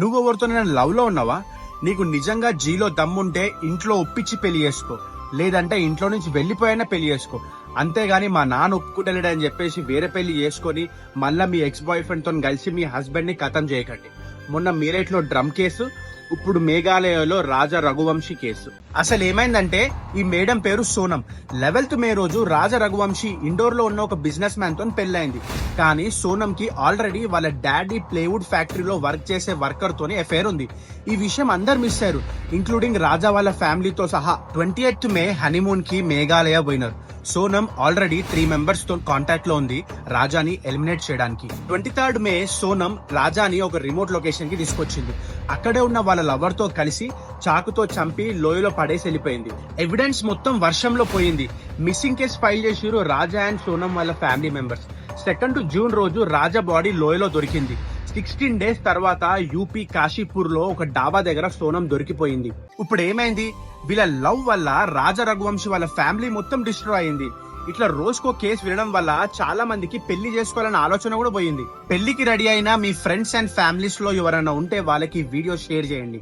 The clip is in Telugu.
నువ్వెవరితోనైనా లవ్ లో ఉన్నావా? నీకు నిజంగా జీలో దమ్ముంటే ఇంట్లో ఒప్పించి పెళ్లి చేసుకో, లేదంటే ఇంట్లో నుంచి వెళ్లిపోయినా పెళ్లి చేసుకో. అంతేగాని మా నాన్న ఒప్పుకుంటలేడని చెప్పేసి వేరే పెళ్లి చేసుకొని మళ్ళా మీ ఎక్స్ బాయ్ ఫ్రెండ్ తో కలిసి మీ హస్బెండ్ ని ఖతం చేయకండి. మొన్న మీరేట్లో డ్రమ్ కేసు, ఇప్పుడు మేఘాలయలో రాజా రఘువంశీ కేసు. అసలు ఏమైందంటే ఈ మేడం పేరు సోనం. 11th మే రోజు రాజా రఘువంశీ ఇండోర్ లో ఉన్న ఒక బిజినెస్ మ్యాన్ తో పెళ్లైంది. కానీ సోనం కి ఆల్రెడీ వాళ్ళ డాడీ ప్లేవుడ్ ఫ్యాక్టరీలో వర్క్ చేసే వర్కర్ తోని అఫైర్ ఉంది. ఈ విషయం అందరు మిస్ అయ్యారు, ఇంక్లూడింగ్ రాజా వాళ్ళ ఫ్యామిలీతో సహా. 28th మే హనీమూన్ కి మేఘాలయ పోయినారు. సోనం ఆల్రెడీ 3 మెంబర్స్ తో కాంటాక్ట్ లో ఉంది రాజాని ఎలిమినేట్ చేయడానికి. 23rd మే సోనం రాజాని ఒక రిమోట్ లొకేషన్ కి తీసుకొచ్చింది. అక్కడే ఉన్న వాళ్ళ లవర్ తో కలిసి చాకుతో చంపి లోయలో పడేసి వెళ్ళిపోయింది. ఎవిడెన్స్ మొత్తం వర్షంలో పోయింది. మిస్సింగ్ కేసు ఫైల్ చేసిరు రాజా అండ్ సోనం వాళ్ళ ఫ్యామిలీ మెంబర్స్. 2nd జూన్ రోజు రాజా బాడీ లోయలో దొరికింది. 16 డేస్ తర్వాత యూపీ కాశీపూర్ లో ఒక డాబా దగ్గర సోనం దొరికిపోయింది. ఇప్పుడు ఏమైంది? వీళ్ళ లవ్ వల్ల రాజా రఘువంశీ వాళ్ళ ఫ్యామిలీ మొత్తం డిస్ట్రాయ్ అయింది. ఇట్లా రోజుకో కేసు వినడం వల్ల చాలా మందికి పెళ్లి చేసుకోవాలన్న ఆలోచన కూడా పోయింది. పెళ్లికి రెడీ అయిన మీ ఫ్రెండ్స్ అండ్ ఫ్యామిలీస్ లో ఎవరైనా ఉంటే వాళ్ళకి వీడియో షేర్ చేయండి.